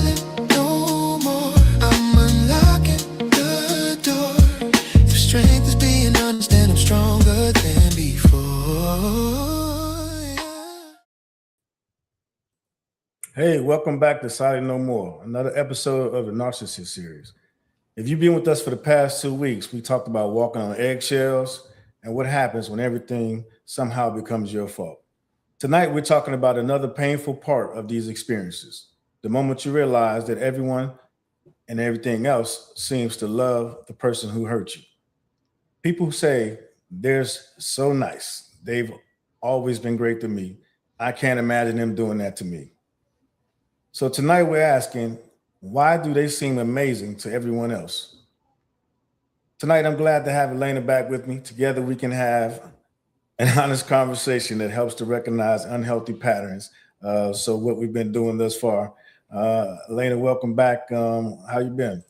silent no more. I'm unlocking the door. If strength is being honest, then I'm stronger than before. Hey, welcome back to Silent No More, another episode of the Narcissist Series. If you've been with us for the past 2 weeks, we talked about walking on eggshells and what happens when everything somehow becomes your fault. Tonight, we're talking about another painful part of these experiences, the moment you realize that everyone and everything else seems to love the person who hurt you. People say, they're so nice. They've always been great to me. I can't imagine them doing that to me. So tonight we're asking, why do they seem amazing to everyone else? Tonight I'm glad to have Elena back with me. Together we can have an honest conversation that helps to recognize unhealthy patterns. So what we've been doing thus far. Elena, welcome back. How you been?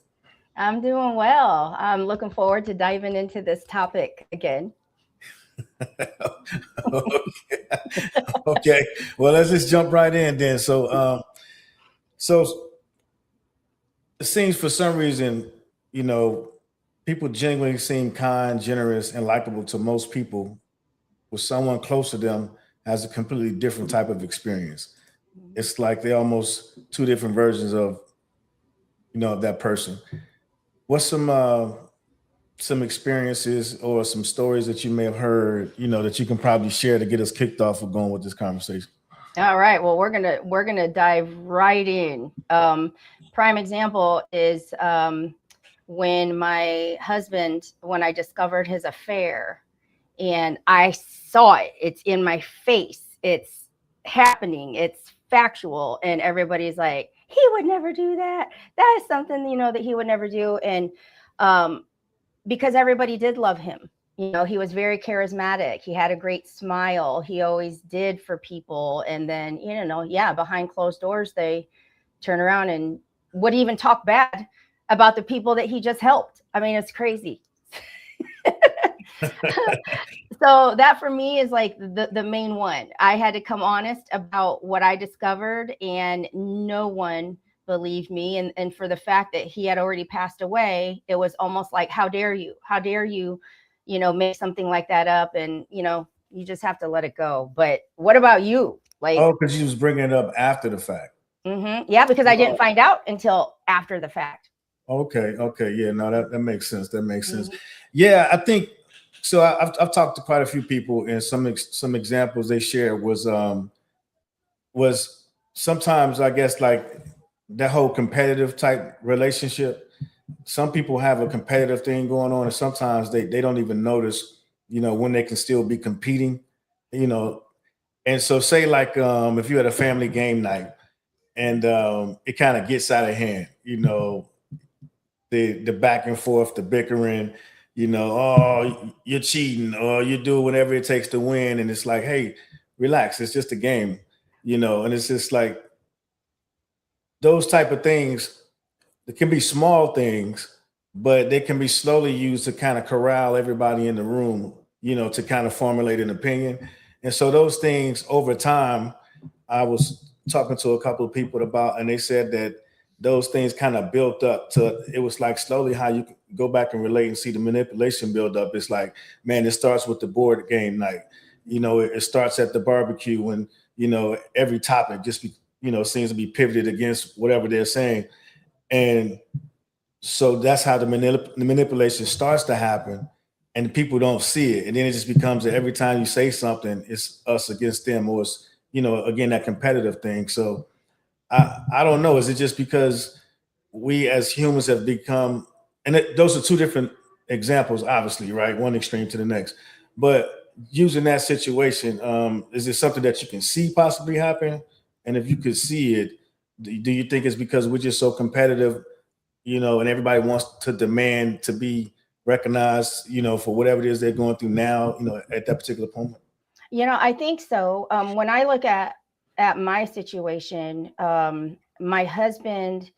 I'm doing well. I'm looking forward to diving into this topic again. Okay. Okay. Well, let's just jump right in then. So it seems for some reason, you know, people genuinely seem kind, generous, and likable to most people, with someone close to them has a completely different type of experience. It's like they're almost two different versions of, of that person. What's some experiences or some stories that you may have heard, that you can probably share to get us kicked off of going with this conversation? All right. Well, we're gonna dive right in. Prime example is when my husband, when I discovered his affair, and I saw it. It's in my face. It's happening. It's factual, and everybody's like, he would never do that. That is something that he would never do, and because everybody did love him. He was very charismatic. He had a great smile. He always did for people. And then, behind closed doors, they turn around and would even talk bad about the people that he just helped. I mean, it's crazy. So that for me is like the main one. I had to come honest about what I discovered, and no one believed me. And for the fact that he had already passed away, it was almost like, how dare you? How dare you, make something like that up? And, you just have to let it go. But what about you? Like, Oh, because you was bringing it up after the fact. Yeah, because I didn't find out until after the fact. Okay. Yeah, no, that makes sense. That makes sense. Yeah, I think so. I've talked to quite a few people, and some examples they shared was sometimes, I guess, like that whole competitive type relationship. Some people have a competitive thing going on, and sometimes they don't even notice, when they can still be competing, you know. And so, say like if you had a family game night, and it kind of gets out of hand, the back and forth, the bickering, oh, you're cheating, or you do whatever it takes to win, and it's like, hey, relax, it's just a game, and it's just like those type of things. It can be small things, but they can be slowly used to kind of corral everybody in the room, to kind of formulate an opinion. And so those things over time, I was talking to a couple of people about, and they said that those things kind of built up to, it was like slowly how you go back and relate and see the manipulation build up. It's like, man, it starts with the board game night. It starts at the barbecue when, every topic just seems to be pivoted against whatever they're saying. And so that's how the manipulation starts to happen, and people don't see it. And then it just becomes that every time you say something, it's us against them, or it's, again, that competitive thing. So I don't know. Is it just because we as humans have become, and those are two different examples, obviously, right? One extreme to the next. But using that situation, is it something that you can see possibly happen? And if you could see it, do you think it's because we're just so competitive, and everybody wants to demand to be recognized, for whatever it is they're going through now, at that particular moment? I think so. When I look at my situation, my husband,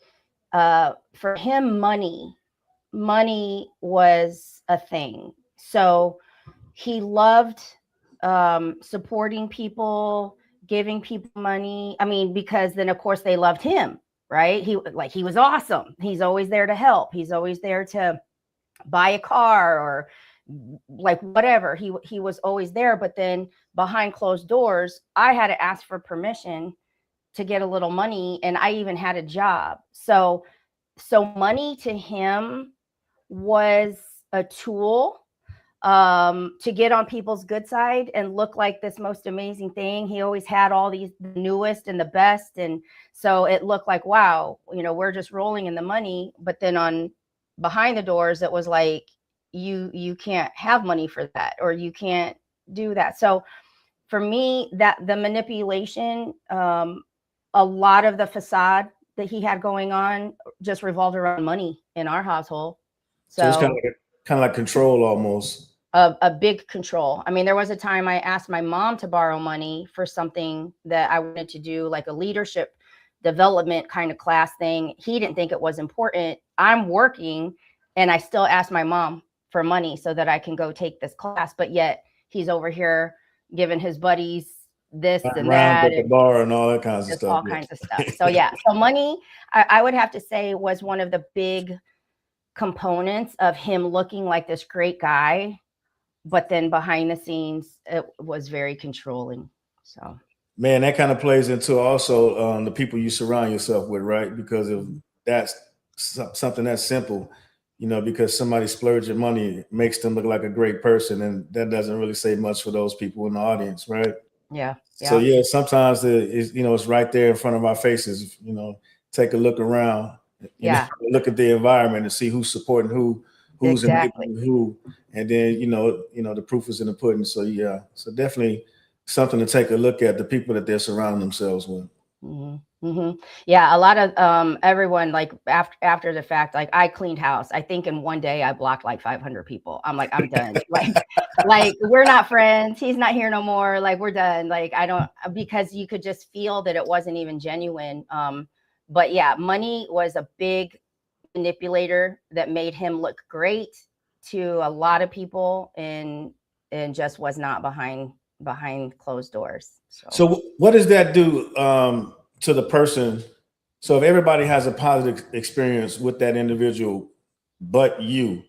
for him, money was a thing. So he loved supporting people, giving people money. I mean, because then of course they loved him. right? He was awesome. He's always there to help. He's always there to buy a car or like whatever. He was always there. But then behind closed doors, I had to ask for permission to get a little money, and I even had a job. So money to him was a tool to get on people's good side and look like this most amazing thing. He always had all these the newest and the best. And so it looked like, wow, we're just rolling in the money. But then on behind the doors, it was like, you can't have money for that, or you can't do that. So for me, that the manipulation, a lot of the facade that he had going on just revolved around money in our household. So it's kind of like control almost. A big control. I mean, there was a time I asked my mom to borrow money for something that I wanted to do, like a leadership development kind of class thing. He didn't think it was important. I'm working, and I still asked my mom for money so that I can go take this class. But yet he's over here giving his buddies this and that, at the bar and all that kinds of stuff. All kinds of stuff. So yeah, so money, I would have to say, was one of the big components of him looking like this great guy, but then behind the scenes, it was very controlling. So, man, that kind of plays into also the people you surround yourself with, right? Because if that's something that's simple, because somebody splurging money makes them look like a great person, and that doesn't really say much for those people in the audience, right? Yeah. So yeah, sometimes it's right there in front of our faces. Take a look around. Look at the environment and see who's supporting who's enabling who, and then the proof is in the pudding. So yeah, so definitely something to take a look at, the people that they're surrounding themselves with. Mm-hmm. Mm-hmm. Yeah, a lot of everyone, like after the fact, like I cleaned house. I think in one day I blocked like 500 people. I'm like, I'm done. like we're not friends. He's not here no more. Like we're done. Like I don't, because you could just feel that it wasn't even genuine. But yeah, money was a big manipulator that made him look great to a lot of people, and just was not behind closed doors. So what does that do to the person? So if everybody has a positive experience with that individual, but you,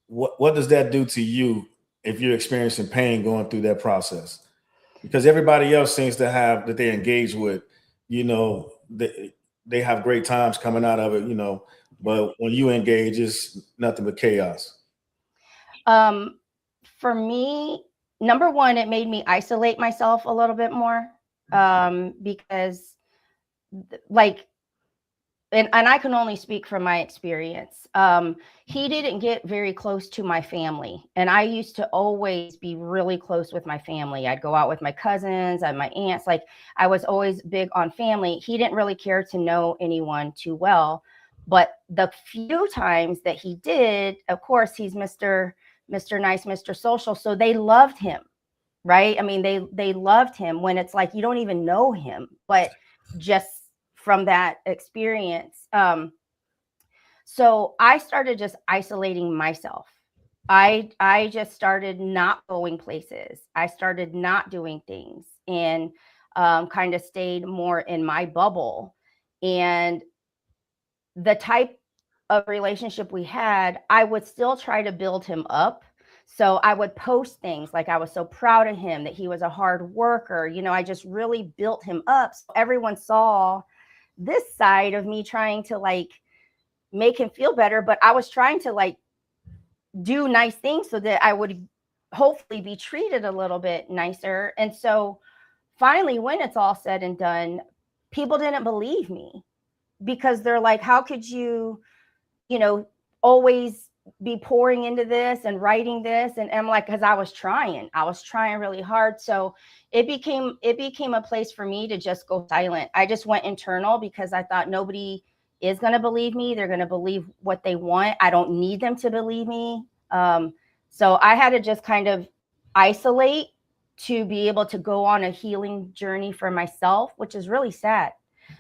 what does that do to you if you're experiencing pain going through that process? Because everybody else seems to have that they engage with, they have great times coming out of it, but when you engage, it's nothing but chaos. For me, number one, it made me isolate myself a little bit more, because and I can only speak from my experience. He didn't get very close to my family, and I used to always be really close with my family. I'd go out with my cousins and my aunts. Like I was always big on family. He didn't really care to know anyone too well, but the few times that he did, of course, he's Mr. Nice, Mr. Social. So they loved him, right? I mean, they loved him when it's like, you don't even know him, but just from that experience. So I started just isolating myself. I just started not going places. I started not doing things, and kind of stayed more in my bubble. And the type of relationship we had, I would still try to build him up. So I would post things like I was so proud of him, that he was a hard worker. I just really built him up. So everyone saw this side of me trying to like make him feel better, but I was trying to like do nice things so that I would hopefully be treated a little bit nicer. And so finally, when it's all said and done, people didn't believe me, because they're like, how could you, always be pouring into this and writing this? And I'm like, because I was trying really hard. So it became a place for me to just go silent. I just went internal, because I thought nobody is going to believe me. They're going to believe what they want. I don't need them to believe me. So I had to just kind of isolate to be able to go on a healing journey for myself, which is really sad.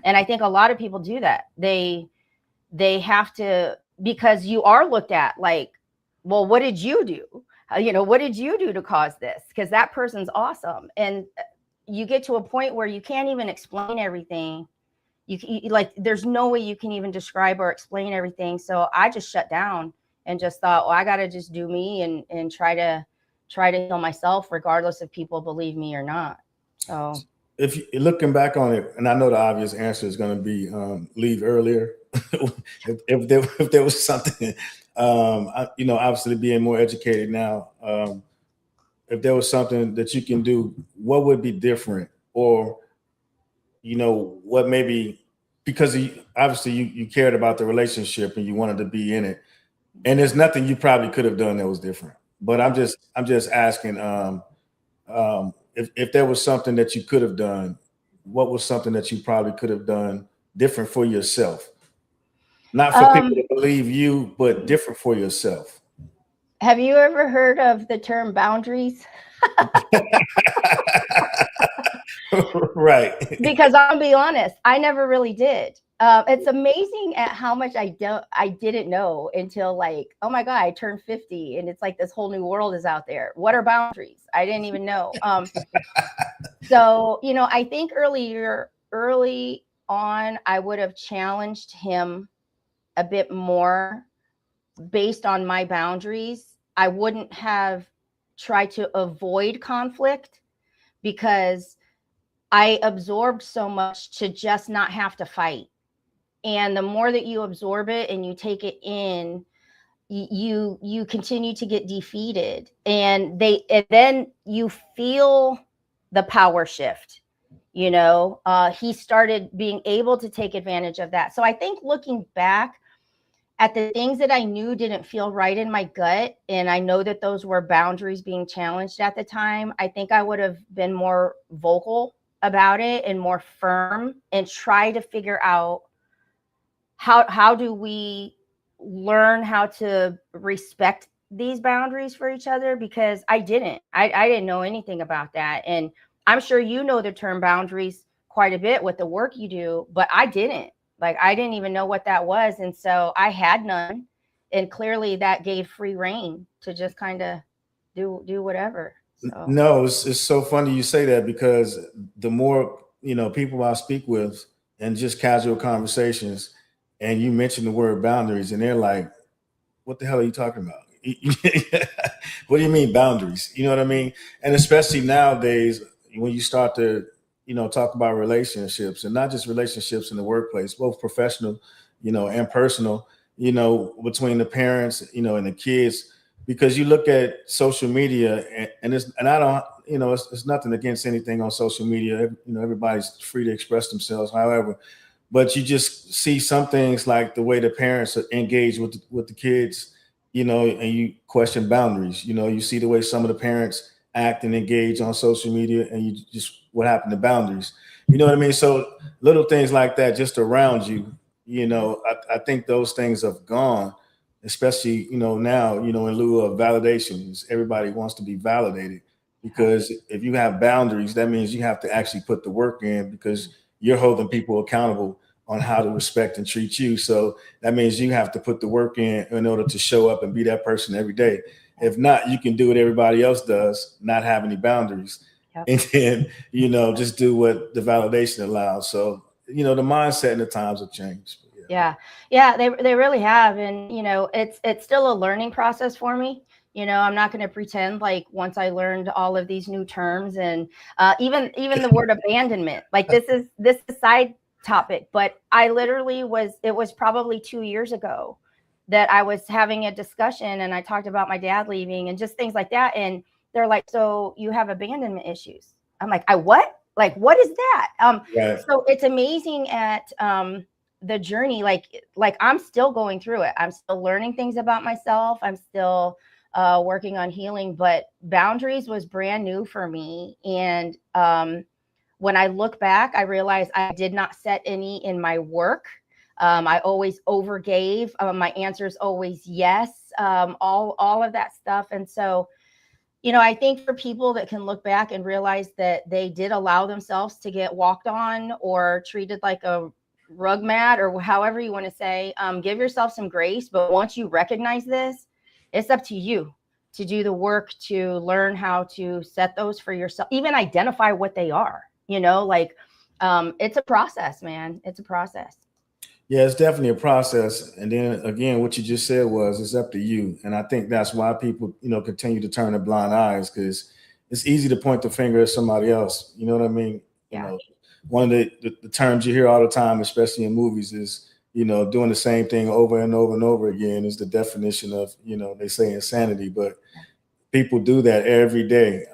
And I think a lot of people do that. They have to, because you are looked at like, well, what did you do? What did you do to cause this? Because that person's awesome. And you get to a point where you can't even explain everything. like, there's no way you can even describe or explain everything. So I just shut down and just thought, well, I got to just do me and try to heal myself, regardless if people believe me or not. So if you, looking back on it, and I know the obvious answer is going to be leave earlier. If there was something, obviously being more educated now, if there was something that you can do, what would be different, or what maybe, because obviously you cared about the relationship and you wanted to be in it, and there's nothing you probably could have done that was different. But I'm just asking. If there was something that you could have done, what was something that you probably could have done different for yourself? Not for people to believe you, but different for yourself. Have you ever heard of the term boundaries? Right. Because I'll be honest, I never really did. It's amazing at how much I didn't know until, like, oh my God, I turned 50 and it's like this whole new world is out there. What are boundaries? I didn't even know. So, I think early on, I would have challenged him a bit more based on my boundaries. I wouldn't have tried to avoid conflict, because I absorbed so much to just not have to fight. And the more that you absorb it and you take it in, you continue to get defeated, and then you feel the power shift. He started being able to take advantage of that. So I think, looking back at the things that I knew didn't feel right in my gut, and I know that those were boundaries being challenged at the time, I think I would have been more vocal about it and more firm, and try to figure out how do we learn how to respect these boundaries for each other, because I didn't know anything about that. And I'm sure the term boundaries quite a bit with the work you do, but I didn't. Like, I didn't even know what that was. And so I had none. And clearly that gave free reign to just kind of do whatever. So. No, it's so funny you say that, because the more, people I speak with and just casual conversations, and you mention the word boundaries, and they're like, what the hell are you talking about? What do you mean boundaries? You know what I mean? And especially nowadays, when you start to, talk about relationships, and not just relationships in the workplace, both professional, and personal, between the parents, and the kids, because you look at social media, and I don't, it's nothing against anything on social media. Everybody's free to express themselves, however, but you just see some things, like the way the parents engage with the kids, and you question boundaries. You see the way some of the parents act and engage on social media, and you just, what happened to boundaries? You know what I mean? So little things like that just around you, I think those things have gone, especially, now, in lieu of validations. Everybody wants to be validated, because if you have boundaries, that means you have to actually put the work in, because you're holding people accountable on how to respect and treat you. So that means you have to put the work in order to show up and be that person every day. If not, you can do what everybody else does, not have any boundaries. Yep. And then, just do what the validation allows. So, the mindset and the times have changed. Yeah, they really have. And, it's still a learning process for me. I'm not going to pretend like once I learned all of these new terms, and even the word abandonment, like this is side topic, but I literally it was probably 2 years ago that I was having a discussion, and I talked about my dad leaving and just things like that. And they're like, so you have abandonment issues? I'm like, what? Like, what is that? Right. So it's amazing at the journey. Like I'm still going through it. I'm still learning things about myself. I'm still working on healing, but boundaries was brand new for me. And when I look back, I realized I did not set any in my work. I always overgave. My answers always yes. All of that stuff. And so, I think for people that can look back and realize that they did allow themselves to get walked on or treated like a rug mat, or however you want to say, give yourself some grace. But once you recognize this, it's up to you to do the work to learn how to set those for yourself, even identify what they are. Like It's a process, man. It's a process. Yeah, it's definitely a process. And then again, what you just said was it's up to you. And I think that's why people, continue to turn a blind eyes, because it's easy to point the finger at somebody else. You know what I mean? Yeah. One of the terms you hear all the time, especially in movies, is, doing the same thing over and over and over again is the definition of, they say insanity. But people do that every day.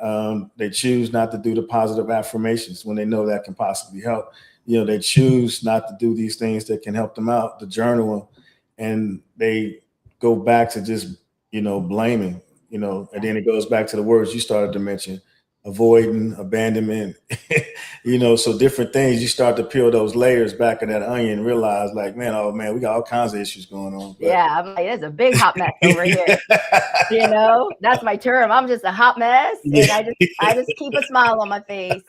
They choose not to do the positive affirmations when they know that can possibly help. They choose not to do these things that can help them out, the journal, and they go back to just, blaming, and then it goes back to the words you started to mention, avoiding, abandonment, so different things. You start to peel those layers back of that onion and realize, like, man, oh man, we got all kinds of issues going on. But yeah, I'm like, it's a big hot mess over here. That's my term. I'm just a hot mess, and I just keep a smile on my face.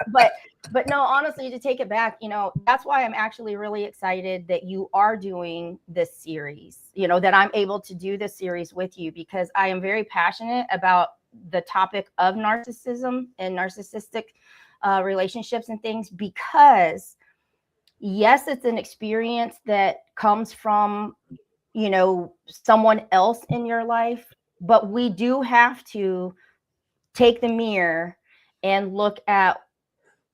But no, honestly, to take it back, that's why I'm actually really excited that you are doing this series. That I'm able to do this series with you, because I am very passionate about the topic of narcissism and narcissistic relationships and things, because yes, it's an experience that comes from someone else in your life, but we do have to take the mirror and look at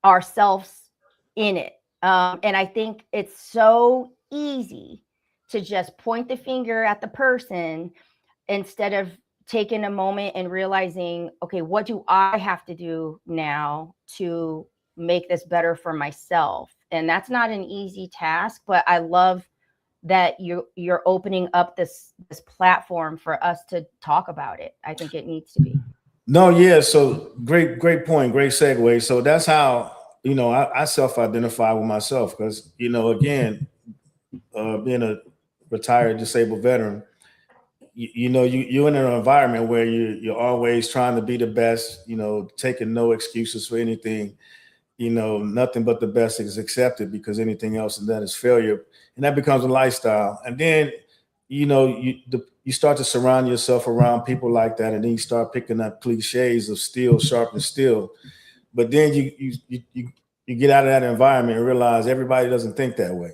ourselves in it. And I think it's so easy to just point the finger at the person instead of taking a moment and realizing, okay, what do I have to do now to make this better for myself? And that's not an easy task, but I love that you're opening up this platform for us to talk about it. I think it needs to be. No, yeah. So great point, great segue. So that's how, I self-identify with myself, because, again, being a retired disabled veteran, you're in an environment where you're always trying to be the best, taking no excuses for anything. Nothing but the best is accepted, because anything else than that is failure. And that becomes a lifestyle. And then, you start to surround yourself around people like that, and then you start picking up cliches of steel sharpens steel. But then you get out of that environment and realize everybody doesn't think that way.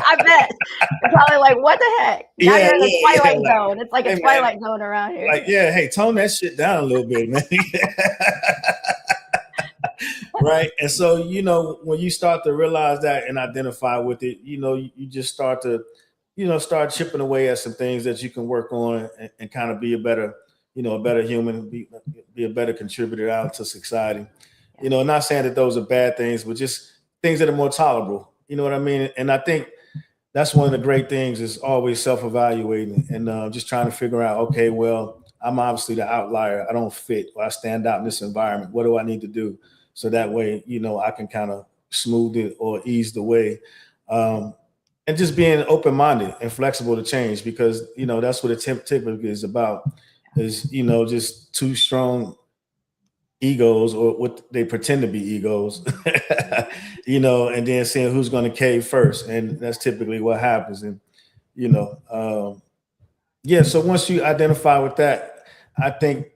I bet. You're probably like, what the heck? Now you're in the twilight zone. It's like a twilight zone around here. Like, yeah, hey, tone that shit down a little bit, man. Right. And so, when you start to realize that and identify with it, you just start to, start chipping away at some things that you can work on, and kind of be a better human, be a better contributor out to society. Not saying that those are bad things, but just things that are more tolerable. You know what I mean? And I think that's one of the great things, is always self-evaluating and just trying to figure out, okay, well, I'm obviously the outlier. I don't fit, or I stand out in this environment. What do I need to do? So that way, I can kind of smooth it or ease the way. And just being open-minded and flexible to change, because, that's what it typically is about, is, just too strong egos, or what they pretend to be egos, and then seeing who's going to cave first. And that's typically what happens. And, so once you identify with that, I think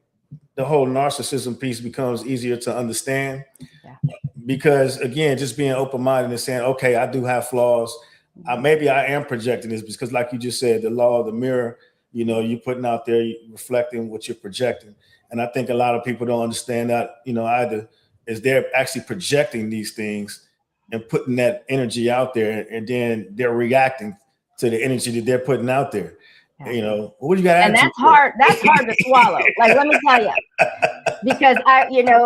the whole narcissism piece becomes easier to understand. Yeah. Because again, just being open-minded and saying, okay, I do have flaws. Maybe I am projecting this, because like you just said, the law of the mirror, you're putting out there, you're reflecting what you're projecting. And I think a lot of people don't understand that, either, is they're actually projecting these things and putting that energy out there, and then they're reacting to the energy that they're putting out there. Yeah. What you got? And that's hard. That's hard to swallow. Like, let me tell you, because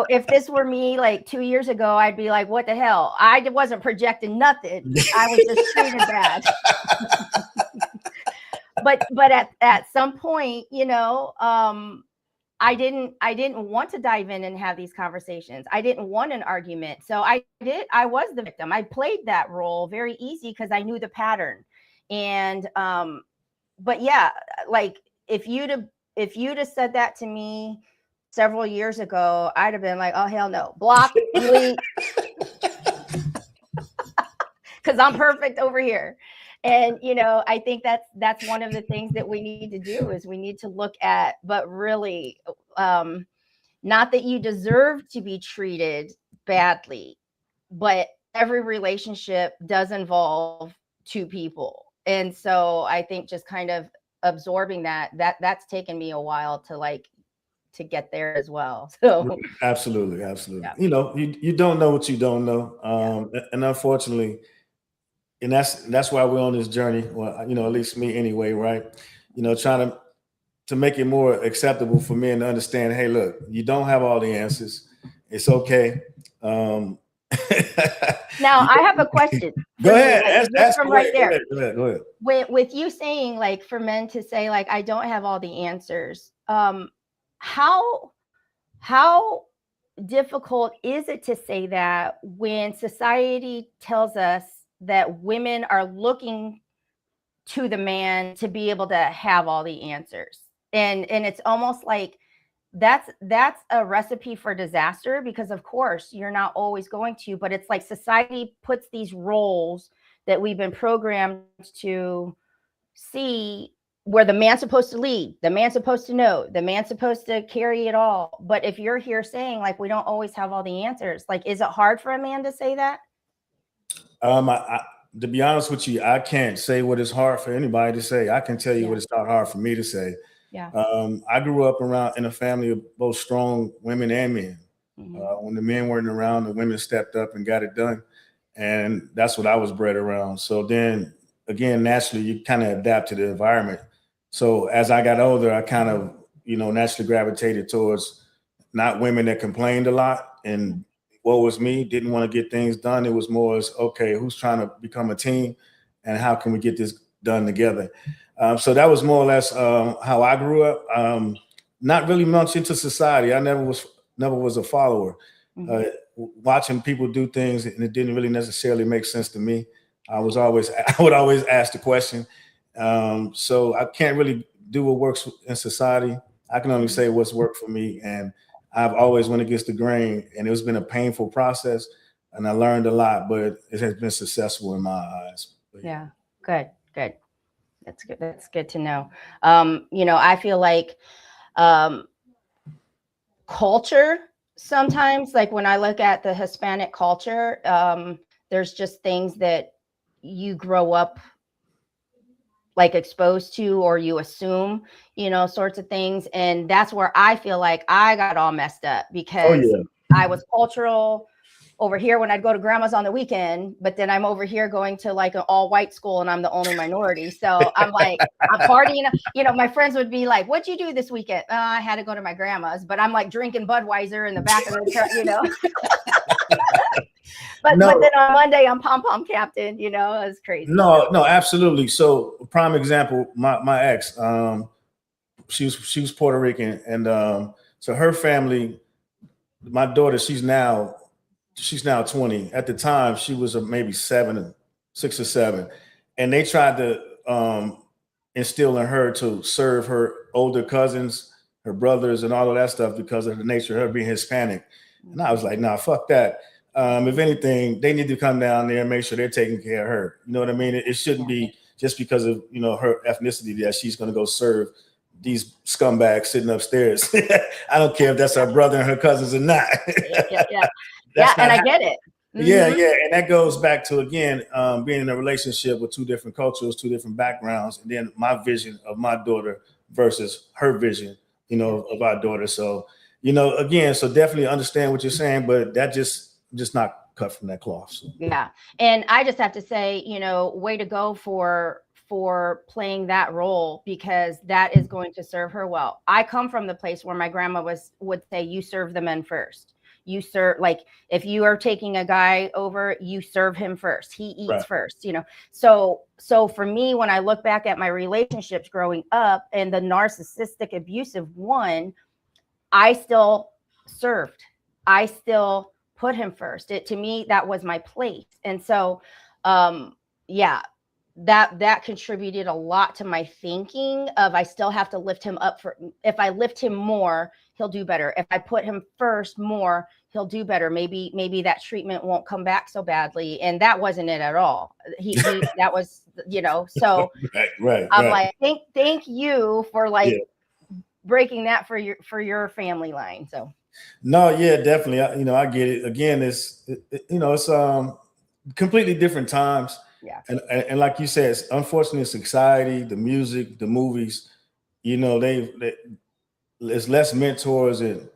if this were me like 2 years ago, I'd be like, what the hell? I wasn't projecting nothing. I was just treated bad. but at some point, I didn't want to dive in and have these conversations. I didn't want an argument. So I was the victim. I played that role very easy, because I knew the pattern. And but yeah, like, if you'd have said that to me several years ago, I'd have been like, oh, hell no, block, delete, because I'm perfect over here. And, I think that's one of the things that we need to do, is we need to look at, but really, not that you deserve to be treated badly, but every relationship does involve two people. And so I think just kind of absorbing that's taken me a while to like to get there as well. So Absolutely, absolutely. yeah, You know, you don't know what you don't know, yeah. and unfortunately, and that's why we're on this journey. Well, you know, at least me anyway, right? You know, trying to make it more acceptable for men to understand. Hey, look, you don't have all the answers. It's okay. Um, Now you I have a question go for you, ahead, like just ask from away. right Go there. ahead, go ahead, go ahead. With you saying like for men to say like I don't have all the answers, how how difficult is it to say that when society tells us that women are looking to the man to be able to have all the answers, and it's almost like that's a recipe for disaster, because of course you're not always going to, but it's like society puts these roles that we've been programmed to see, where the man's supposed to lead, the man's supposed to know, the man's supposed to carry it all. But if you're here saying like we don't always have all the answers, like is it hard for a man to say that? To be honest with you, I can't say what is hard for anybody to say. I can tell you Yeah, what it's not hard for me to say. yeah. I grew up around in a family of both strong women and men. Hmm. When the men weren't around, the women stepped up and got it done, and that's what I was bred around. So then, again, naturally, you kind of adapt to the environment. So as I got older, I kind of, you know, naturally gravitated towards not women that complained a lot and what was me, didn't want to get things done. It was more as, okay, who's trying to become a team and how can we get this done together? So that was more or less how I grew up. Not really much into society. I never was a follower. Hmm. Uh, Watching people do things and it didn't really necessarily make sense to me. I would always ask the question. So I can't really do what works in society. I can only say what's worked for me, and I've always went against the grain, and it's been a painful process, and I learned a lot, but it has been successful in my eyes. But yeah. Yeah, good, good. That's good. That's good to know. You know, I feel like um, culture sometimes, like when I look at the Hispanic culture, there's just things that you grow up like exposed to, or you assume, you know, sorts of things. And that's where I feel like I got all messed up, Oh because yeah. I was cultural over here when I'd go to grandma's on the weekend, but then I'm over here going to like an all white school and I'm the only minority. So I'm like, I'm partying. You know, my friends would be like, what'd you do this weekend? I had to go to my grandma's, but I'm like drinking Budweiser in the back of the truck, you know. But No, then on Monday I'm pom pom captain, you know, it's crazy. no, So no, absolutely. So prime example, my ex, she was Puerto Rican, and so her family, my daughter, she's now 20. At the time, she was maybe 6 or 7, and they tried to instill in her to serve her older cousins, her brothers, and all of that stuff because of the nature of her being Hispanic. And I was like, nah, fuck that. If anything, they need to come down there and make sure they're taking care of her. You know what I mean? It shouldn't yeah, be just because of her ethnicity that she's going to go serve these scumbags sitting upstairs. I don't care if that's her brother and her cousins or not. yeah, yeah, yeah, That's and not I happening. get it. Yeah, Hmm. yeah, and that goes back to again being in a relationship with two different cultures, two different backgrounds, and then my vision of my daughter versus her vision, Yeah. of our daughter. So, again, so definitely understand what you're saying, but that just not cut from that cloth. So. Yeah. And I just have to say, you know, way to go for playing that role, because that is going to serve her well. I come from the place where my grandma would say, you serve the men first. You serve, like if you are taking a guy over, you serve him first. He eats Right. first, you know. So for me, when I look back at my relationships growing up and the narcissistic abusive one, I still served. I still put him first. To me, that was my place. And so, yeah, that contributed a lot to my thinking of, I still have to lift him up. For if I lift him more, he'll do better. If I put him first more, he'll do better. Maybe that treatment won't come back so badly. And that wasn't it at all. He that was, you know, so I'm Right. like, thank you for like Yeah. breaking that for your family line. So No, yeah, definitely. I get it. Again, it's completely different times, Yeah. and like you said, it's, unfortunately, society, the music, the movies, there's less mentors and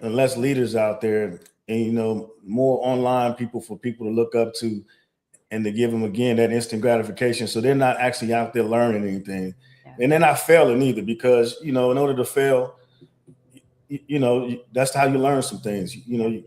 less leaders out there, and more online people for people to look up to, and to give them again that instant gratification. So they're not actually out there learning anything, Yeah. and they're not failing either, because in order to fail, that's how you learn some things. You're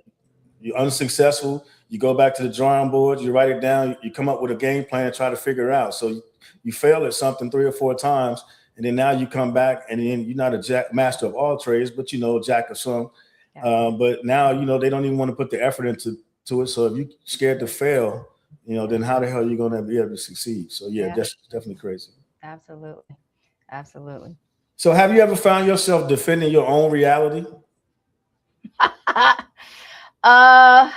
unsuccessful, you go back to the drawing board, you write it down, you come up with a game plan and try to figure it out. So you fail at something 3 or 4 times, and then now you come back, and then you're not a master of all trades, but jack of some. Yeah. But now they don't even want to put the effort into it. So if you're scared to fail, then how the hell are you going to be able to succeed? So yeah, Yeah. that's definitely crazy. Absolutely. Absolutely. So have you ever found yourself defending your own reality? uh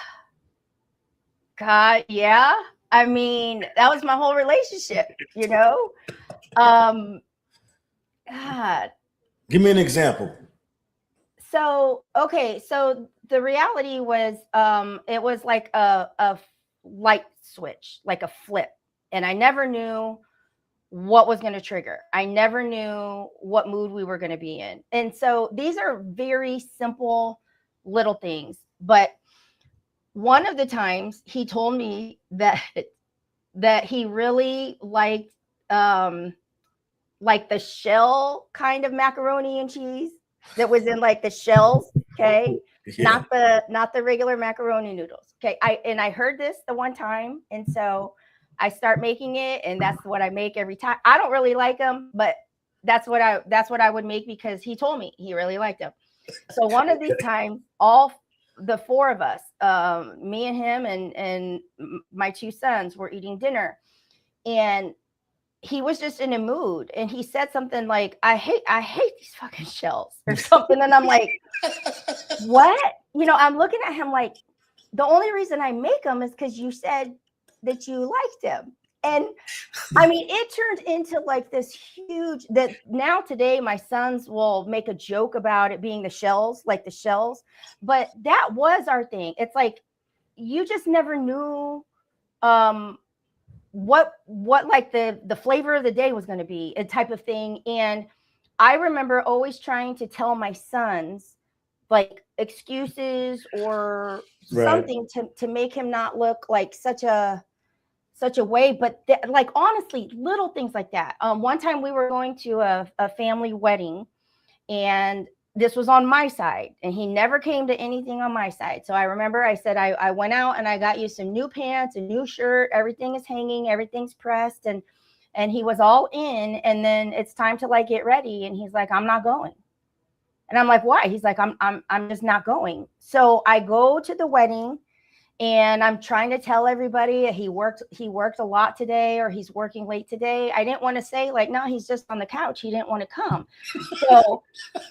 God, yeah. I mean, that was my whole relationship, Um God. Give me an example. So, okay, so the reality was it was like a light switch, like a flip. And I never knew what was going to trigger. I never knew what mood we were going to be in. And so these are very simple little things. But one of the times he told me that he really liked the shell kind of macaroni and cheese that was in like the shells, okay? Yeah. Not the regular macaroni noodles. Okay. I heard this the one time, and so I start making it, and that's what I make every time. I don't really like them, but that's what I would make because he told me he really liked them. So one of these times, all the four of us, me and him and my two sons, were eating dinner, and he was just in a mood, and he said something like, I hate these fucking shells or something. And I'm like, what? I'm looking at him like, the only reason I make them is because you said that you liked them. And I mean, it turned into like this huge, that now today my sons will make a joke about it being the shells, like the shells. But that was our thing. It's like, you just never knew what like the flavor of the day was going to be, a type of thing. And I remember always trying to tell my sons like excuses or Right. something to make him not look like such a way. But like, honestly, little things like that. One time we were going to a family wedding, and this was on my side, and he never came to anything on my side. So I remember I said, I went out and I got you some new pants, a new shirt, everything is hanging, everything's pressed. And he was all in. And then it's time to like get ready. And he's like, I'm not going. And I'm like, why? He's like, I'm just not going. So I go to the wedding, and I'm trying to tell everybody he worked a lot today, or he's working late today. I didn't want to say like, no, he's just on the couch, he didn't want to come. So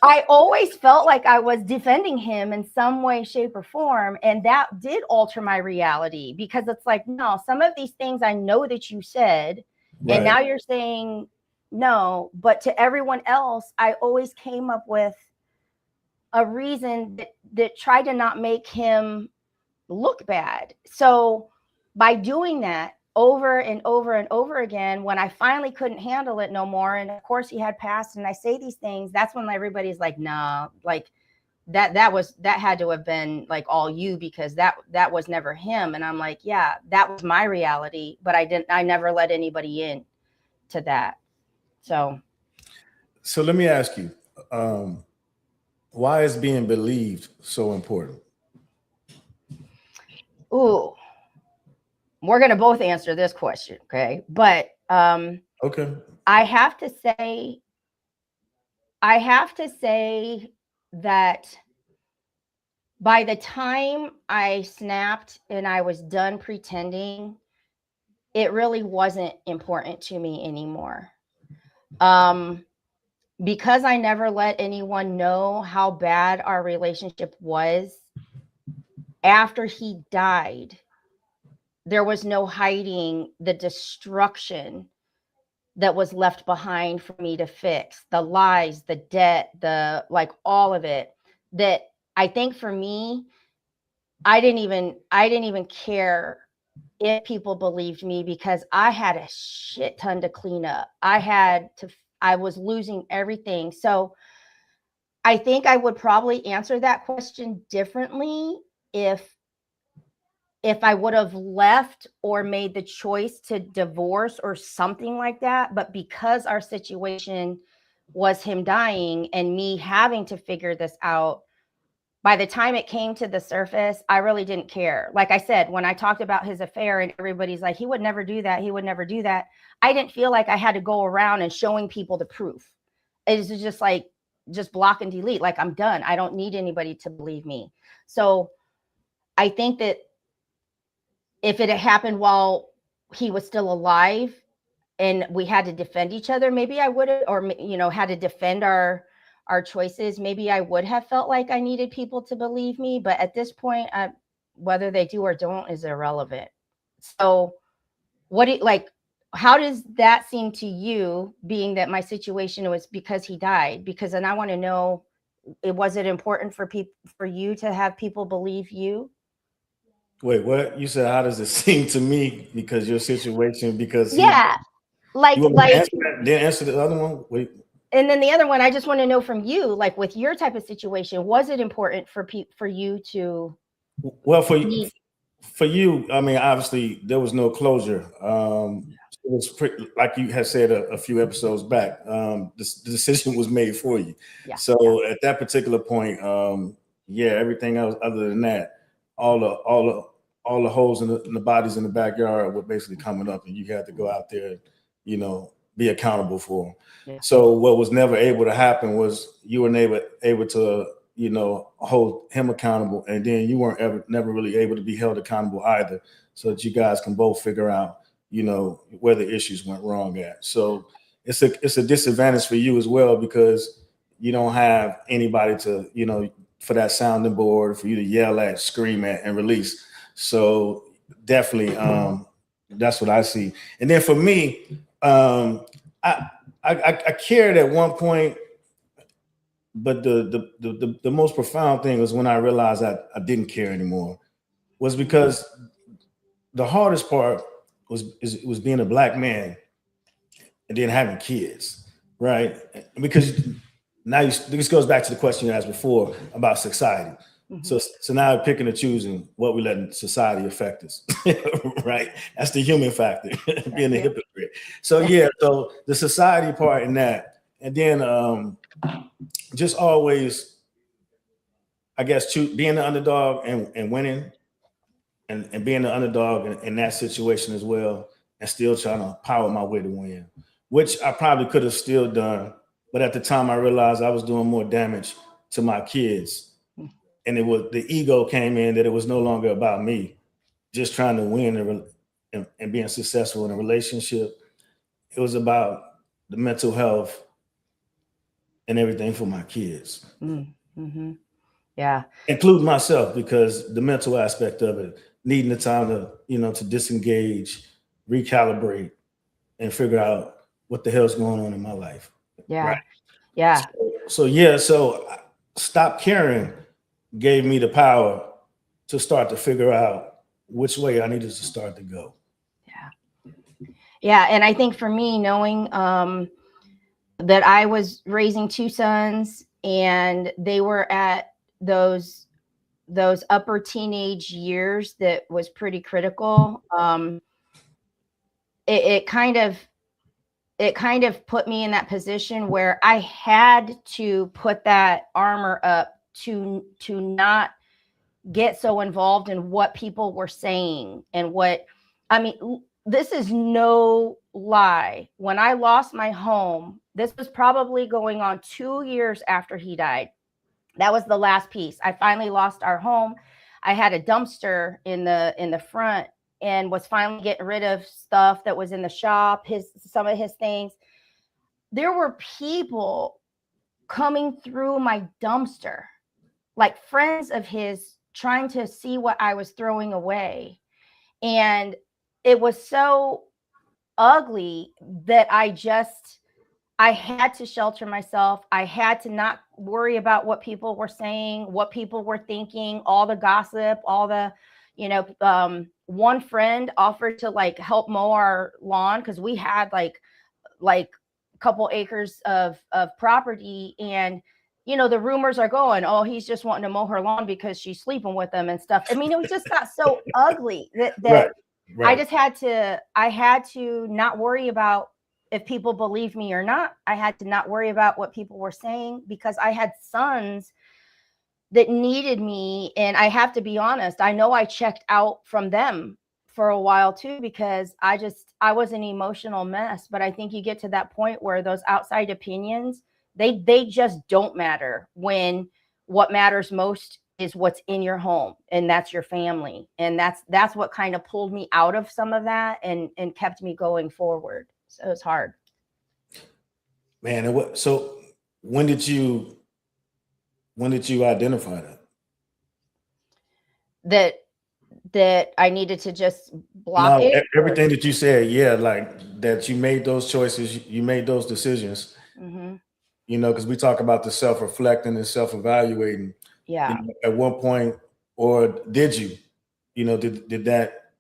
I always felt like I was defending him in some way, shape, or form. And that did alter my reality, because it's like, no, some of these things I know that you said, Right. and now you're saying no. But to everyone else, I always came up with a reason that tried to not make him look bad. So by doing that over and over and over again, when I finally couldn't handle it no more, and of course he had passed, and I say these things, that's when everybody's like, nah, like that had to have been like all you, because that was never him. And I'm like, yeah, that was my reality, but I never let anybody in to that. So let me ask you, why is being believed so important? ooh, we're going to both answer this question, okay? But Okay. I have to say that by the time I snapped and I was done pretending, it really wasn't important to me anymore. Because I never let anyone know how bad our relationship was, after he died, there was no hiding the destruction that was left behind for me to fix, the lies, the debt, the like, all of it, that I think for me, I didn't even care if people believed me, because I had a shit ton to clean up. I was losing everything. So I think I would probably answer that question differently if I would have left or made the choice to divorce or something like that. But because our situation was him dying and me having to figure this out, by the time it came to the surface, I really didn't care. Like I said, when I talked about his affair and everybody's like, he would never do that, he would never do that, I didn't feel like I had to go around and showing people the proof. It was just like, just block and delete. Like, I'm done. I don't need anybody to believe me. So I think that if it had happened while he was still alive and we had to defend each other, maybe I would have, or, you know, had to defend our choices, maybe I would have felt like I needed people to believe me. But at this point, whether they do or don't is irrelevant. So what do you, like, how does that seem to you, being that my situation was because he died? Because then I want to know, was it important for you to have people believe you? Wait, what? You said, how does it seem to me because your situation, because he, Yeah, you like want me to answer that, then answer the other one? Wait. And then the other one, I just want to know from you, like with your type of situation, was it important for you to? Well, for you, I mean, obviously there was no closure. It was pretty, like you had said a few episodes back. The decision was made for you. Yeah. So at that particular point, yeah, everything else other than that, all the holes in the bodies in the backyard were basically coming up, and you had to go out there, you know, be accountable for them. Yeah. So what was never able to happen was you were able to, you know, hold him accountable, and then you weren't never really able to be held accountable either, so that you guys can both figure out, you know, where the issues went wrong at. So it's a disadvantage for you as well, because you don't have anybody to, you know, for that sounding board for you to yell at, scream at, and release. So definitely, that's what I see. And then for me, I cared at one point, but the most profound thing was when I realized I didn't care anymore, was because the hardest part was being a Black man and then having kids, right? Because now this goes back to the question you asked before about society. Mm-hmm. So now we're picking and choosing what we let society affect us, right? That's the human factor, being a hypocrite. So yeah, so the society part in that, and then just always, I guess, being the underdog and winning, and being the underdog in that situation as well, and still trying to power my way to win, which I probably could have still done. But at the time, I realized I was doing more damage to my kids. And it was the ego came in, that it was no longer about me, just trying to win and being successful in a relationship. It was about the mental health and everything for my kids. Mm-hmm. Yeah. Including myself, because the mental aspect of it, needing the time to, you know, to disengage, recalibrate, and figure out what the hell's going on in my life. Yeah. Right. Yeah. So stop caring gave me the power to start to figure out which way I needed to start to go. Yeah. Yeah. And I think for me, knowing that I was raising two sons and they were at those upper teenage years, that was pretty critical. It kind of put me in that position where I had to put that armor up to not get so involved in what people were saying. And this is no lie. When I lost my home, this was probably going on 2 years after he died. That was the last piece. I finally lost our home. I had a dumpster in the front, and was finally getting rid of stuff that was in the shop, some of his things. There were people coming through my dumpster, like friends of his, trying to see what I was throwing away. And it was so ugly that I I had to shelter myself. I had to not worry about what people were saying, what people were thinking, all the gossip, all the, one friend offered to like help mow our lawn because we had like a couple acres of property, and the rumors are going, oh, he's just wanting to mow her lawn because she's sleeping with them and stuff. I mean, it just got so ugly that Right. Right. I had to not worry about if people believed me or not. I had to not worry about what people were saying because I had sons that needed me. And I have to be honest, I know I checked out from them for a while too, because I was an emotional mess. But I think you get to that point where those outside opinions, they just don't matter when what matters most is what's in your home, and that's your family. And that's what kind of pulled me out of some of that and kept me going forward. So it's hard. Man, so when did you identify That I needed to just block No, it. everything that you said, yeah, like that you made those choices, you made those decisions, Mm-hmm. because we talk about the self-reflecting and self-evaluating. Yeah. At one point, or did you, did that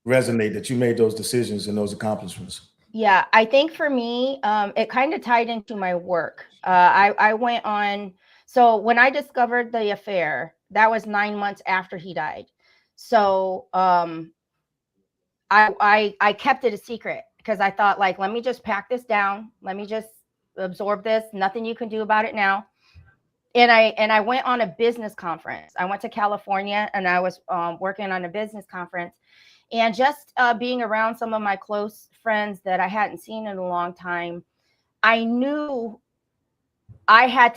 resonate that you made those decisions and those accomplishments? Yeah, I think for me, it kind of tied into my work. I went on. So when I discovered the affair, that was 9 months after he died. So I kept it a secret because I thought, like, let me just pack this down. Let me just absorb this. Nothing you can do about it now. And I went on a business conference. I went to California and I was working on a business conference. And just being around some of my close friends that I hadn't seen in a long time, I knew I had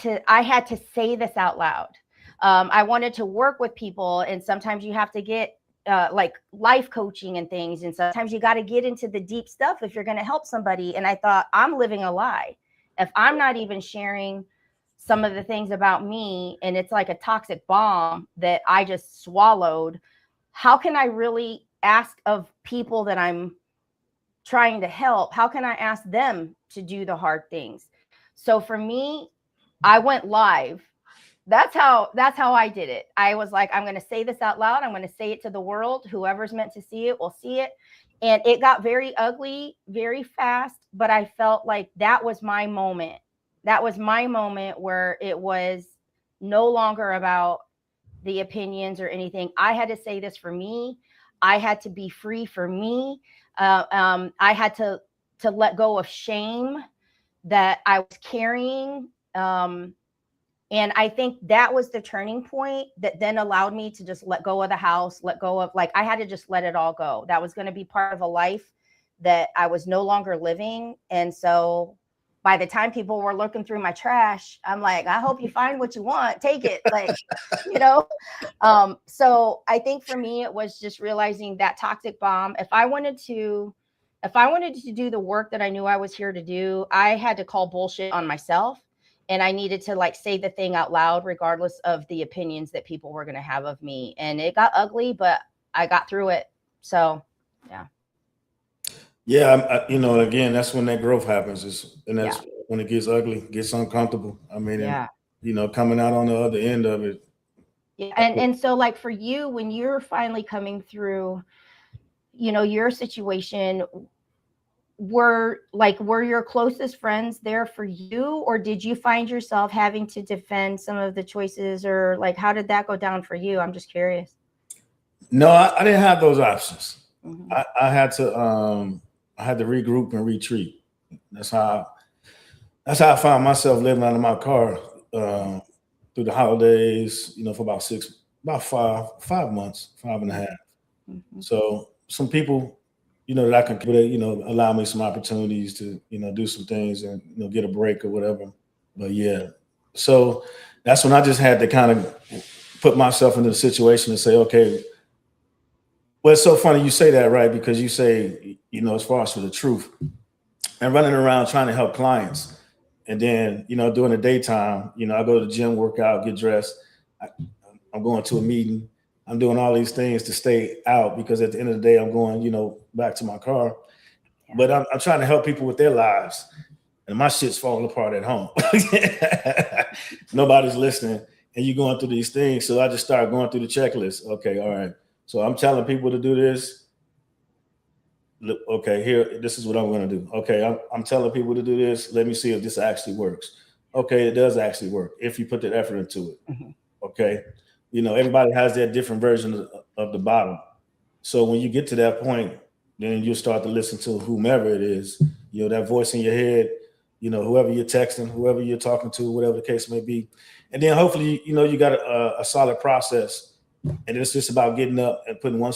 to say this out loud. I wanted to work with people, and sometimes you have to get like life coaching and things, and sometimes you got to get into the deep stuff if you're going to help somebody. And I thought, I'm living a lie if I'm not even sharing some of the things about me, and it's like a toxic bomb that I just swallowed. How can I really ask of people that I'm trying to help? How can I ask them to do the hard things? So for me, I went live. That's how I did it. I was like, I'm going to say this out loud. I'm going to say it to the world. Whoever's meant to see it will see it. And it got very ugly, very fast. But I felt like that was my moment. That was my moment where it was no longer about the opinions or anything. I had to say this for me. I had to be free for me. I had to let go of shame that I was carrying. And I think that was the turning point that then allowed me to just let go of the house, let go of, like, I had to just let it all go. That was going to be part of a life that I was no longer living. And so by the time people were looking through my trash, I'm like, I hope you find what you want, take it. Like, so I think for me, it was just realizing that toxic bomb. If I wanted to do the work that I knew I was here to do, I had to call bullshit on myself. And I needed to like say the thing out loud, regardless of the opinions that people were going to have of me. And it got ugly, but I got through it. So, yeah. Yeah, again, that's when that growth happens, and that's when it gets ugly, gets uncomfortable. I mean, and, coming out on the other end of it. Yeah, and so like for you, when you're finally coming through, your situation, were your closest friends there for you, or did you find yourself having to defend some of the choices, or like how did that go down for you? I'm just curious. No, I didn't have those options. Mm-hmm. I had to regroup and retreat. That's how I found myself living out of my car through the holidays, for about 5 months, 5.5. Mm-hmm. So some people, that I can, allow me some opportunities to, do some things and, get a break or whatever. But yeah, so that's when I just had to kind of put myself into the situation and say, okay, well, it's so funny you say that, right? Because you say, as far as for the truth and running around trying to help clients. And then, during the daytime, I go to the gym, work out, get dressed. I'm going to a meeting. I'm doing all these things to stay out because at the end of the day, I'm going, back to my car. Yeah. But I'm trying to help people with their lives. and my shit's falling apart at home. Nobody's listening, and you're going through these things. So I just started going through the checklist. Okay, all right. So I'm telling people to do this. Okay, here, this is what I'm going to do. Okay, I'm telling people to do this. Let me see if this actually works. Okay, it does actually work if you put the effort into it. Mhm. Okay, everybody has their different version of the bottom. So when you get to that point, then you'll start to listen to whomever it is, that voice in your head, whoever you're texting, whoever you're talking to, whatever the case may be. And then hopefully, you got a solid process, and it's just about getting up and putting one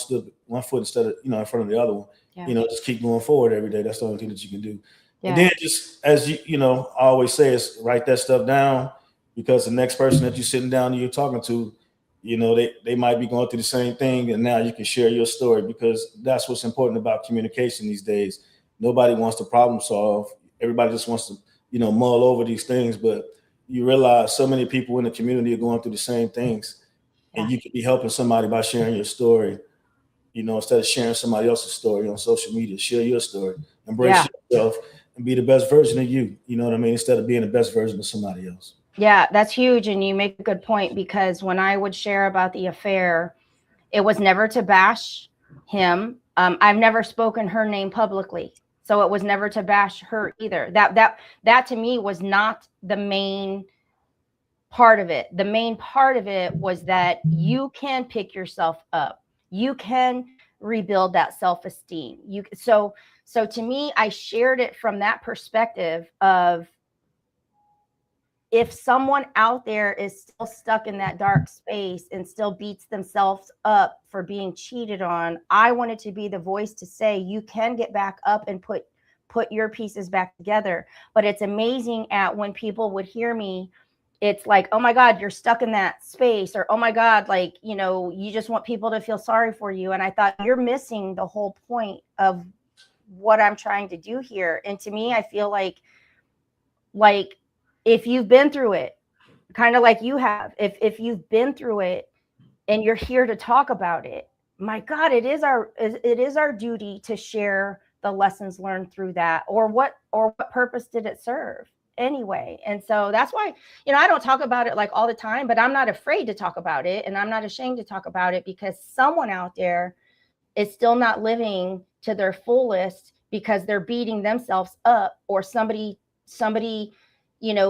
foot instead of, in front of the other one. Yeah. Just keep moving forward every day. That's the only thing that you can do. Yeah. And then just as I always say, is write that stuff down, because the next person that you're sitting down and you're talking to, they might be going through the same thing, and now you can share your story, because that's what's important about communication these days. Nobody wants to problem solve. Everybody just wants to, mull over these things, but you realize so many people in the community are going through the same things, and you could be helping somebody by sharing your story. Instead of sharing somebody else's story on social media, share your story, embrace yourself, and be the best version of you. You know what I mean? Instead of being the best version of somebody else. Yeah, that's huge. And you make a good point, because when I would share about the affair, it was never to bash him. I've never spoken her name publicly, so it was never to bash her either. That to me was not the main part of it. The main part of it was that you can pick yourself up. You can rebuild that self-esteem. So to me, I shared it from that perspective of, if someone out there is still stuck in that dark space and still beats themselves up for being cheated on, I wanted to be the voice to say, you can get back up and put your pieces back together. But it's amazing at when people would hear me, it's like, oh my God, you're stuck in that space, or, oh my God, like, you just want people to feel sorry for you. And I thought, you're missing the whole point of what I'm trying to do here. And to me, I feel like if you've been through it, kind of like you have, if you've been through it and you're here to talk about it, my God, it is our duty to share the lessons learned through that, or what purpose did it serve anyway. And so that's why, I don't talk about it like all the time, but I'm not afraid to talk about it, and I'm not ashamed to talk about it, because someone out there is still not living to their fullest because they're beating themselves up, or somebody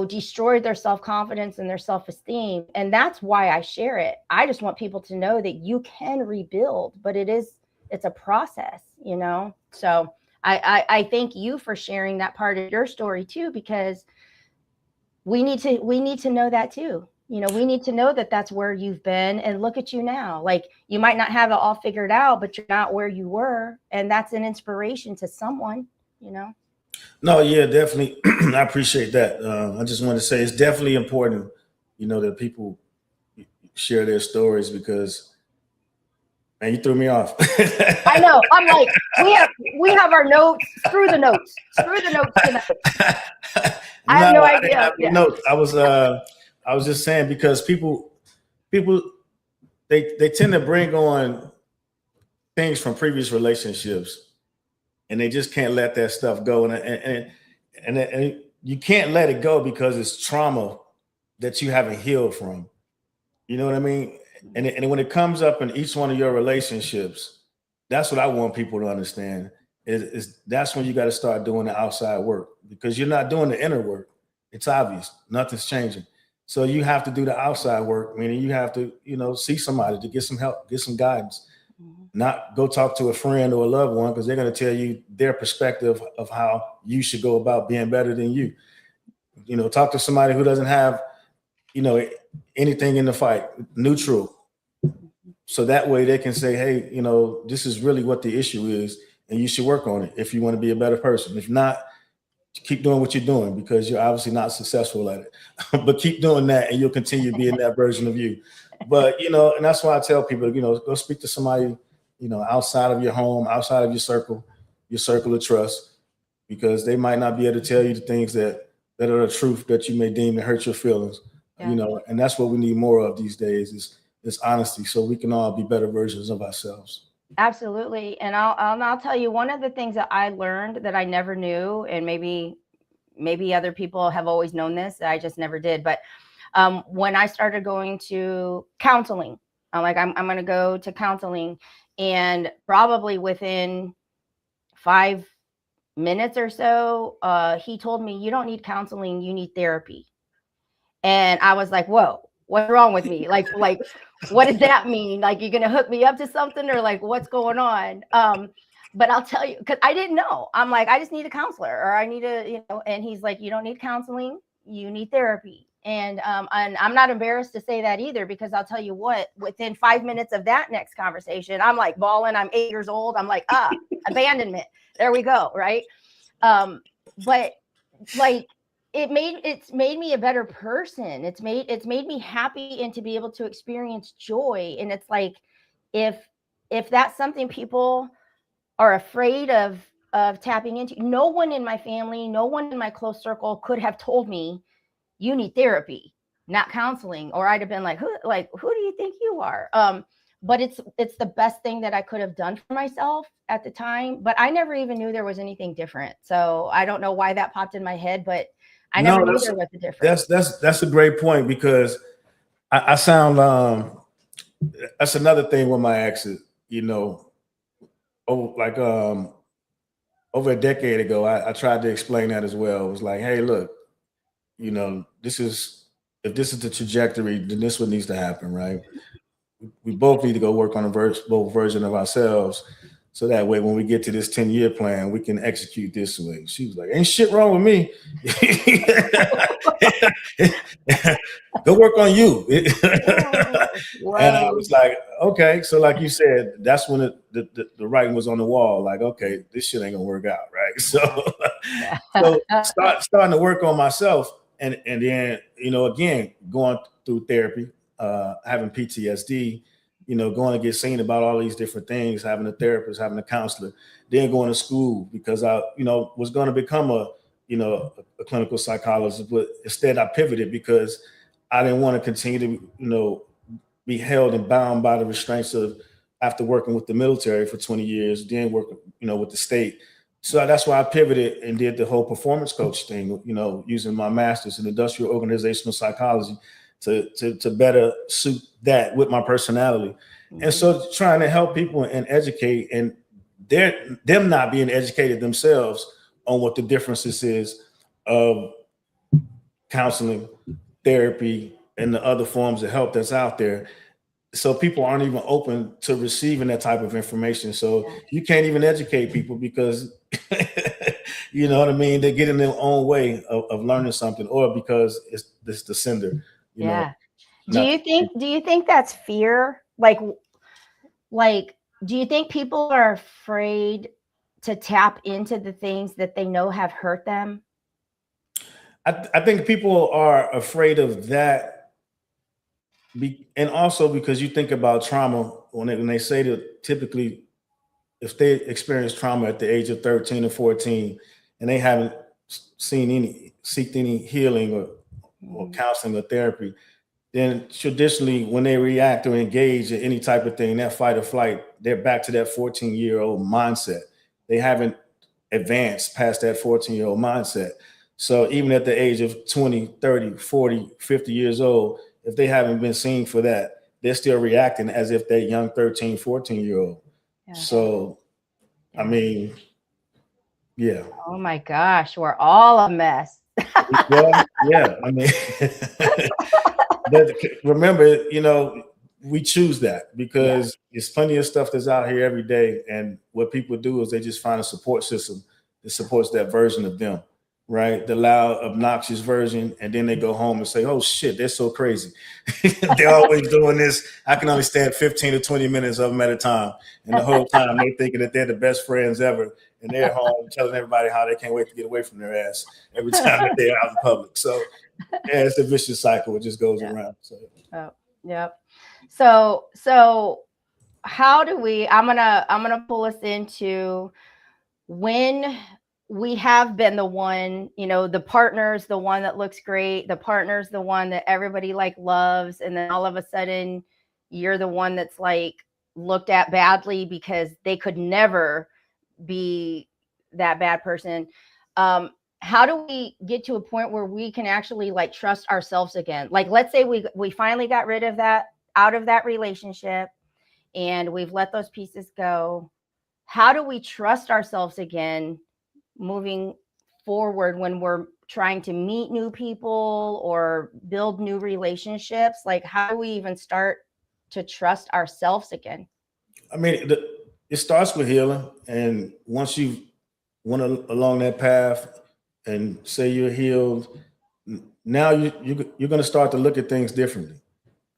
destroyed their self-confidence and their self-esteem. And that's why I share it. I just want people to know that you can rebuild, but it's a process, So I thank you for sharing that part of your story too, because we need to know that too. We need to know that that's where you've been, and look at you now. Like, you might not have it all figured out, but you're not where you were. And that's an inspiration to someone, No, yeah, definitely. I appreciate that. I just want to say it's definitely important, that people share their stories, because, man, you threw me off. I know. I'm like, we have our notes. Screw the notes tonight. I have no idea. Notes. I was just saying, because people they tend to bring on things from previous relationships, and they just can't let that stuff go. And you can't let it go because it's trauma that you haven't healed from. You know what I mean? And when it comes up in each one of your relationships, that's what I want people to understand. Is that's when you got to start doing the outside work, because you're not doing the inner work. It's obvious. Nothing's changing. So you have to do the outside work, meaning you have to, see somebody to get some help, get some guidance. Not go talk to a friend or a loved one, because they're going to tell you their perspective of how you should go about being better than you. Talk to somebody who doesn't have, anything in the fight, neutral. So that way they can say, hey, this is really what the issue is, and you should work on it if you want to be a better person. If not, keep doing what you're doing, because you're obviously not successful at it. But keep doing that, and you'll continue being that version of you. But, and that's why I tell people, go speak to somebody, outside of your home, outside of your circle of trust, because they might not be able to tell you the things that are the truth that you may deem to hurt your feelings, and that's what we need more of these days is honesty, so we can all be better versions of ourselves. Absolutely. And I'll tell you, one of the things that I learned that I never knew, and maybe maybe other people have always known this. I just never did. But when I started going to counseling, I'm like, I'm going to go to counseling. And probably within 5 minutes or so, he told me, you don't need counseling, you need therapy. And I was like, whoa, what's wrong with me? Like, what does that mean? Like, you're going to hook me up to something, or like, what's going on? But I'll tell you, because I didn't know. I'm like, I just need a counselor, or I need a, and he's like, you don't need counseling, you need therapy. And I'm not embarrassed to say that either, because I'll tell you what, within 5 minutes of that next conversation, I'm like bawling. I'm 8 years old. I'm like, abandonment. There we go. Right. But like, it's made me a better person. It's made me happy, and to be able to experience joy. And it's like, if that's something people are afraid of tapping into, no one in my family, no one in my close circle could have told me, you need therapy, not counseling. Or I'd have been like, who do you think you are? But it's the best thing that I could have done for myself at the time. But I never even knew there was anything different. So I don't know why that popped in my head, but I never knew there was a difference. That's a great point, because I sound that's another thing with my exes, over a decade ago, I tried to explain that as well. It was like, hey, look, if this is the trajectory, then this is what needs to happen, right? We both need to go work on both version of ourselves, so that way when we get to this 10-year plan, we can execute this way. She was like, ain't shit wrong with me. Go work on you. And I was like, okay. So like you said, that's when the writing was on the wall. Like, okay, this shit ain't gonna work out, right? So, starting to work on myself, and then, again, going through therapy, having PTSD, going to get seen about all these different things, having a therapist, having a counselor, then going to school, because I, was going to become a clinical psychologist, but instead I pivoted because I didn't want to continue to, be held and bound by the restraints of, after working with the military for 20 years, then working, with the state. So that's why I pivoted and did the whole performance coach thing, using my master's in industrial organizational psychology to better suit that with my personality. Mm-hmm. And so trying to help people and educate, and them not being educated themselves on what the differences is of counseling, therapy, and the other forms of help that's out there. So people aren't even open to receiving that type of information. So you can't even educate people, because you know what I mean? They get in their own way of learning something, or because it's the sender. You know? Do you think that's fear? Like, do you think people are afraid to tap into the things that they know have hurt them? I think people are afraid of that, and also because you think about trauma, when they say that typically, if they experience trauma at the age of 13 or 14, and they haven't seeked any healing or counseling or therapy, then traditionally, when they react or engage in any type of thing, that fight or flight, they're back to that 14-year-old mindset. They haven't advanced past that 14-year-old mindset. So even at the age of 20, 30, 40, 50 years old, if they haven't been seen for that, they're still reacting as if they're young 13, 14-year-old. Yeah. So, I mean, yeah. Oh my gosh, we're all a mess. Yeah. I mean, but remember, we choose that, because there's plenty of stuff that's out here every day. And what people do is they just find a support system that supports that version of them, right? The loud, obnoxious version. And then they go home and say, oh shit, they're so crazy. They're always doing this. I can only stand 15 to 20 minutes of them at a time. And the whole time they're thinking that they're the best friends ever. And they're home telling everybody how they can't wait to get away from their ass every time that they're out in public. So yeah, it's a vicious cycle. It just goes around. So. Oh, yep. So how do we, I'm gonna pull us into when we have been the one, the partner's the one that looks great, the partner's the one that everybody loves, and then all of a sudden you're the one that's looked at badly because they could never be that bad person. how do we get to a point where we can actually like trust ourselves again? Like, let's say we finally got rid of that, out of that relationship, and we've let those pieces go. How do we trust ourselves again moving forward when we're trying to meet new people or build new relationships? Like, how do we even start to trust ourselves again? I mean, it starts with healing, and once you went along that path, and say you're healed, now you're going to start to look at things differently,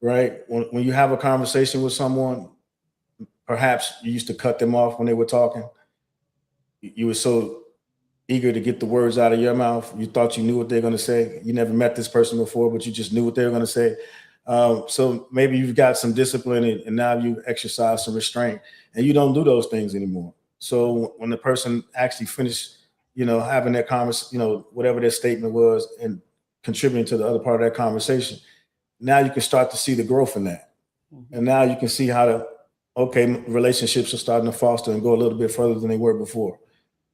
right? When you have a conversation with someone, perhaps you used to cut them off when they were talking. You were so eager to get the words out of your mouth. You thought you knew what they're going to say. You never met this person before, but you just knew what they were going to say. So maybe you've got some discipline, and now you exercise some restraint, and you don't do those things anymore. So when the person actually finished, having that conversation, whatever their statement was, and contributing to the other part of that conversation, now you can start to see the growth in that. And now you can see how relationships are starting to foster and go a little bit further than they were before.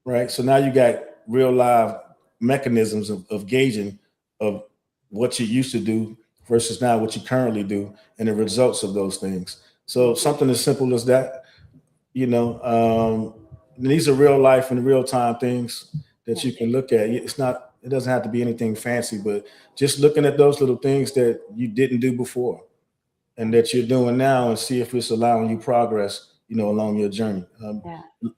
Right. So now you got real live mechanisms of gauging of what you used to do versus now what you currently do and the results of those things. So something as simple as that, these are real life and real time things that you can look at. It doesn't have to be anything fancy, but just looking at those little things that you didn't do before and that you're doing now, and see if it's allowing you progress, along your journey.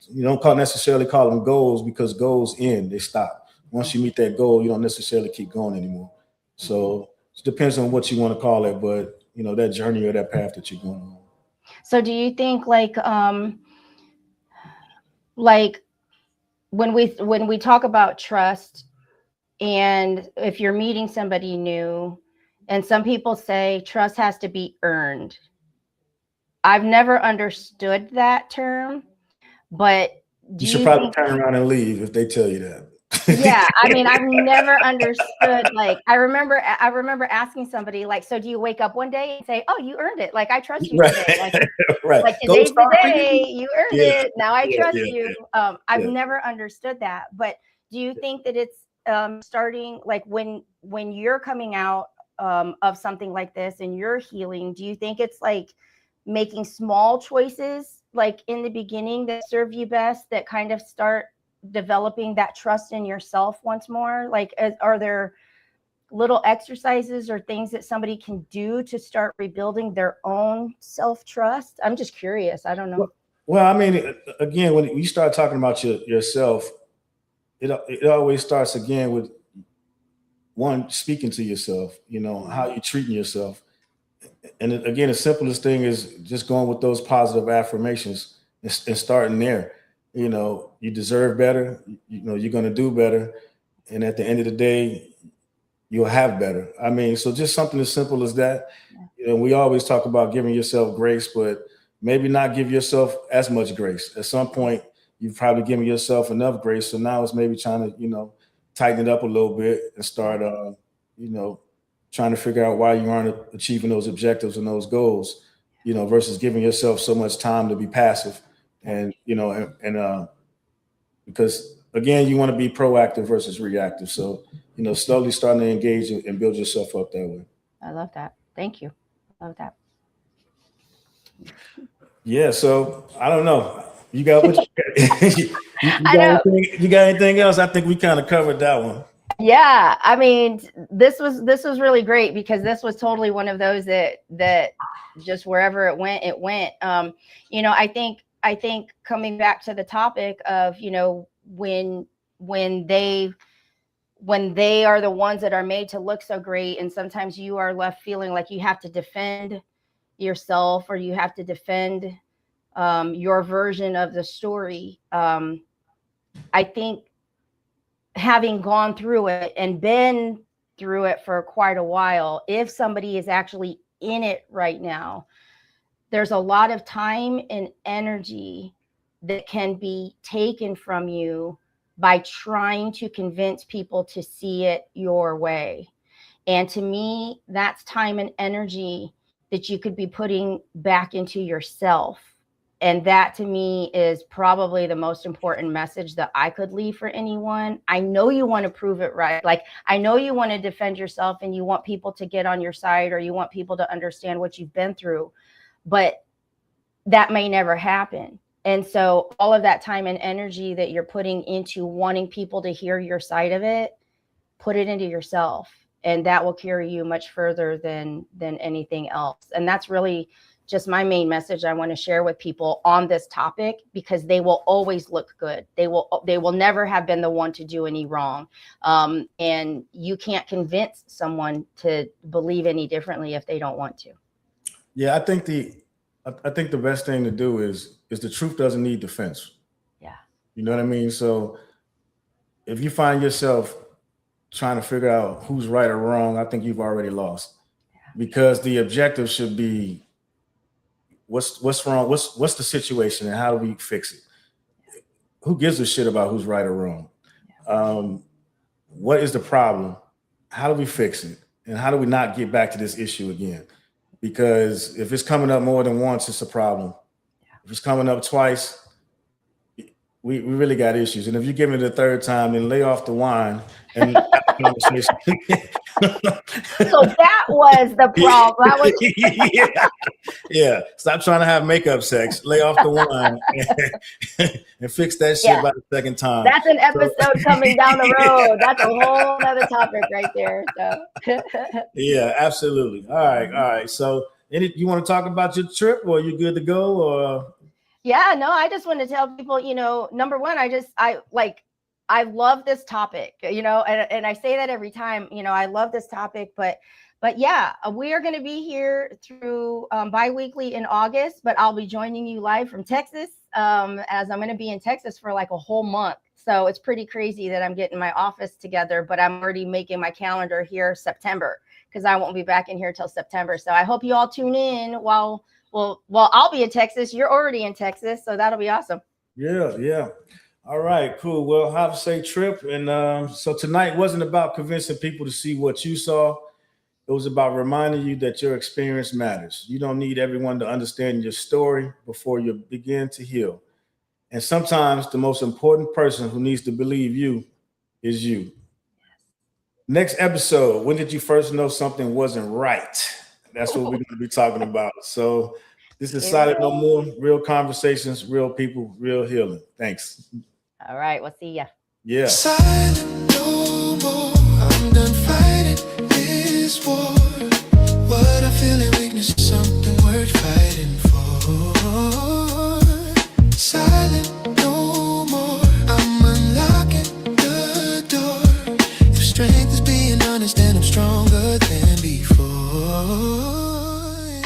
You don't necessarily call them goals, because goals end, they stop. Once you meet that goal, you don't necessarily keep going anymore. So it depends on what you want to call it, but that journey or that path that you're going on. So do you think like when we talk about trust, and if you're meeting somebody new, and some people say trust has to be earned. I've never understood that term, but you should probably turn around and leave if they tell you that. Yeah, I mean, I've never understood. Like, I remember asking somebody, like, so do you wake up one day and say, "Oh, you earned it. Like, I trust you today. Like, right. Like today's the day. You earned it. Now I trust you." I've never understood that. But do you think that it's starting like when you're coming out of something like this and you're healing? Do you think it's like making small choices, like in the beginning, that serve you best, that kind of start developing that trust in yourself once more? Like, are there little exercises or things that somebody can do to start rebuilding their own self-trust? I'm just curious. I don't know. Well, I mean, again, when you start talking about yourself, it always starts again with one, speaking to yourself, how you're treating yourself. And again, the simplest thing is just going with those positive affirmations and starting there. You deserve better. You're going to do better. And at the end of the day, you'll have better. I mean, so just something as simple as that. We always talk about giving yourself grace, but maybe not give yourself as much grace. At some point, you've probably given yourself enough grace. So now it's maybe trying to, tighten it up a little bit and start, trying to figure out why you aren't achieving those objectives and those goals, versus giving yourself so much time to be passive. And, because again, you want to be proactive versus reactive. So, slowly starting to engage and build yourself up that way. I love that. Thank you. Love that. Yeah. So I don't know. You got what you got anything else? I think we kind of covered that one. Yeah. I mean, this was really great, because this was totally one of those that just wherever it went, it went. I think coming back to the topic of, when they are the ones that are made to look so great, and sometimes you are left feeling like you have to defend yourself, or you have to defend your version of the story. I think having gone through it and been through it for quite a while, if somebody is actually in it right now, there's a lot of time and energy that can be taken from you by trying to convince people to see it your way. And to me, that's time and energy that you could be putting back into yourself. And that to me is probably the most important message that I could leave for anyone. I know you want to prove it right. Like, I know you want to defend yourself and you want people to get on your side, or you want people to understand what you've been through, but that may never happen. And so all of that time and energy that you're putting into wanting people to hear your side of it, put it into yourself, and that will carry you much further than anything else. And that's really just my main message I want to share with people on this topic, because they will always look good. They will never have been the one to do any wrong. And you can't convince someone to believe any differently if they don't want to. Yeah, I think the best thing to do is the truth doesn't need defense. Yeah. You know what I mean? So if you find yourself trying to figure out who's right or wrong, I think you've already lost. Yeah. Because the objective should be, what's wrong? What's the situation and how do we fix it? Who gives a shit about who's right or wrong? What is the problem? How do we fix it? And how do we not get back to this issue again? Because if it's coming up more than once, it's a problem. If it's coming up twice, we really got issues. And if you give it the third time, then lay off the wine and have a conversation. So that was the problem. That was yeah. Stop trying to have makeup sex. Lay off the wine and fix that shit by the second time. That's an episode coming down the road. That's a whole other topic right there. So. Yeah, absolutely. All right. So, you want to talk about your trip, or are you good to go? Or yeah, no, I just want to tell people, number one, I love this topic, and I say that every time, I love this topic, but yeah, we are going to be here through bi-weekly in August, but I'll be joining you live from Texas, as I'm going to be in Texas for like a whole month. So it's pretty crazy that I'm getting my office together, but I'm already making my calendar here September, because I won't be back in here till September. So I hope you all tune in while I'll be in Texas. You're already in Texas, so that'll be awesome. Yeah. All right, cool. Well, have a safe trip. And so tonight wasn't about convincing people to see what you saw. It was about reminding you that your experience matters. You don't need everyone to understand your story before you begin to heal. And sometimes the most important person who needs to believe you is you. Next episode, when did you first know something wasn't right? That's what we're going to be talking about. So this is Silent No More, real conversations, real people, real healing. Thanks. All right, we'll see ya. Yeah. Silent no more. I'm done fighting this war. What I feel in weakness is something worth fighting for. Silent no more. I'm unlocking the door. If strength is being honest, then I'm stronger than before.